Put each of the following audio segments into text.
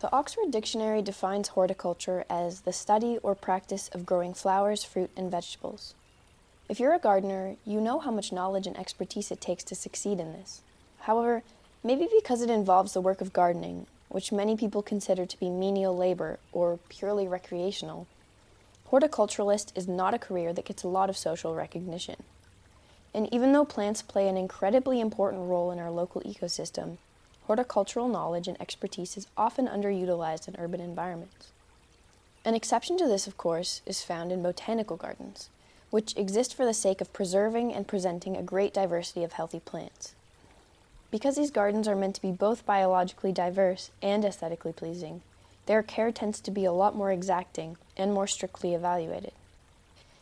The Oxford Dictionary defines horticulture as the study or practice of growing flowers, fruit, and vegetables. If you're a gardener, you know how much knowledge and expertise it takes to succeed in this. However, maybe because it involves the work of gardening, which many people consider to be menial labor or purely recreational, horticulturalist is not a career that gets a lot of social recognition. And even though plants play an incredibly important role in our local ecosystem, horticultural knowledge and expertise is often underutilized in urban environments. An exception to this, of course, is found in botanical gardens, which exist for the sake of preserving and presenting a great diversity of healthy plants. Because these gardens are meant to be both biologically diverse and aesthetically pleasing, their care tends to be a lot more exacting and more strictly evaluated.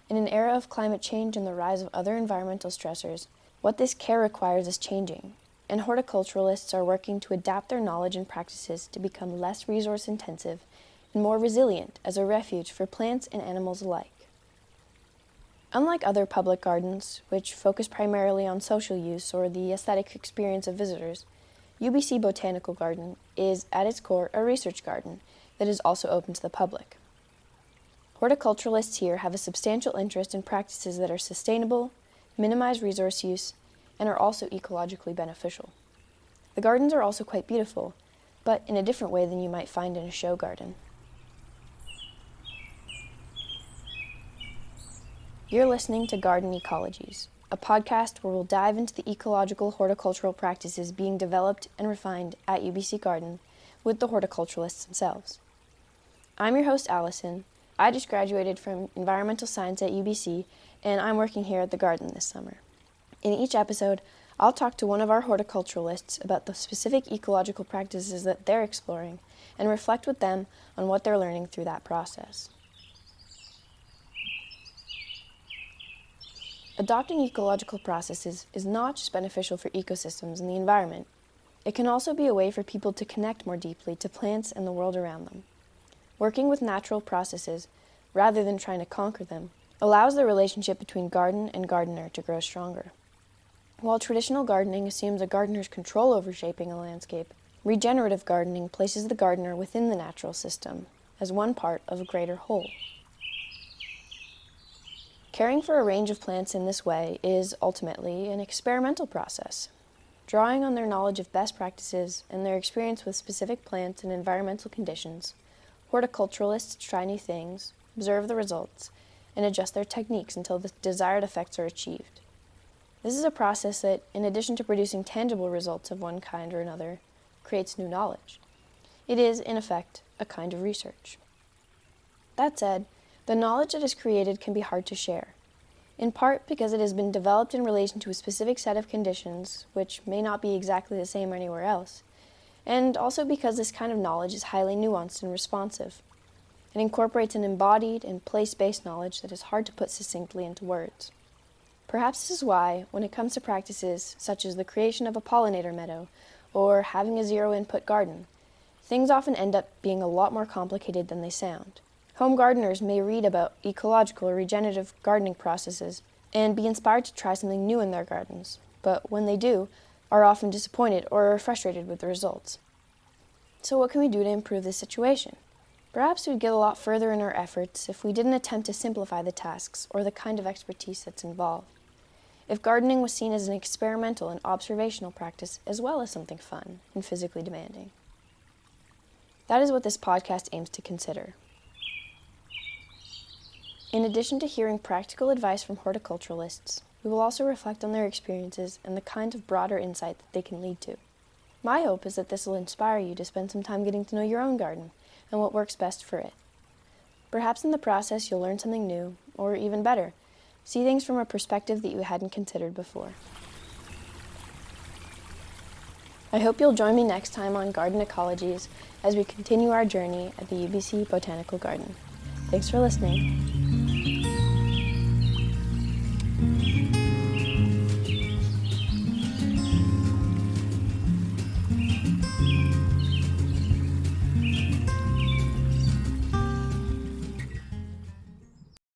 In an era of climate change and the rise of other environmental stressors, what this care requires is changing, and horticulturalists are working to adapt their knowledge and practices to become less resource-intensive and more resilient as a refuge for plants and animals alike. Unlike other public gardens, which focus primarily on social use or the aesthetic experience of visitors, UBC Botanical Garden is, at its core, a research garden that is also open to the public. Horticulturalists here have a substantial interest in practices that are sustainable, minimize resource use, and are also ecologically beneficial. The gardens are also quite beautiful, but in a different way than you might find in a show garden. You're listening to Garden Ecologies, a podcast where we'll dive into the ecological horticultural practices being developed and refined at UBC Garden with the horticulturalists themselves. I'm your host, Alison. I just graduated from environmental science at UBC, and I'm working here at the garden this summer. In each episode, I'll talk to one of our horticulturalists about the specific ecological practices that they're exploring and reflect with them on what they're learning through that process. Adopting ecological processes is not just beneficial for ecosystems and the environment. It can also be a way for people to connect more deeply to plants and the world around them. Working with natural processes, rather than trying to conquer them, allows the relationship between garden and gardener to grow stronger. While traditional gardening assumes a gardener's control over shaping a landscape, regenerative gardening places the gardener within the natural system, as one part of a greater whole. Caring for a range of plants in this way is, ultimately, an experimental process. Drawing on their knowledge of best practices and their experience with specific plants and environmental conditions, horticulturalists try new things, observe the results, and adjust their techniques until the desired effects are achieved. This is a process that, in addition to producing tangible results of one kind or another, creates new knowledge. It is, in effect, a kind of research. That said, the knowledge that is created can be hard to share, in part because it has been developed in relation to a specific set of conditions, which may not be exactly the same anywhere else, and also because this kind of knowledge is highly nuanced and responsive. It incorporates an embodied and place-based knowledge that is hard to put succinctly into words. Perhaps this is why, when it comes to practices such as the creation of a pollinator meadow or having a zero-input garden, things often end up being a lot more complicated than they sound. Home gardeners may read about ecological or regenerative gardening processes and be inspired to try something new in their gardens, but when they do, are often disappointed or frustrated with the results. So what can we do to improve this situation? Perhaps we'd get a lot further in our efforts if we didn't attempt to simplify the tasks or the kind of expertise that's involved. If gardening was seen as an experimental and observational practice as well as something fun and physically demanding. That is what this podcast aims to consider. In addition to hearing practical advice from horticulturalists, we will also reflect on their experiences and the kind of broader insight that they can lead to. My hope is that this will inspire you to spend some time getting to know your own garden and what works best for it. Perhaps in the process you'll learn something new, or even better, see things from a perspective that you hadn't considered before. I hope you'll join me next time on Garden Ecologies as we continue our journey at the UBC Botanical Garden. Thanks for listening.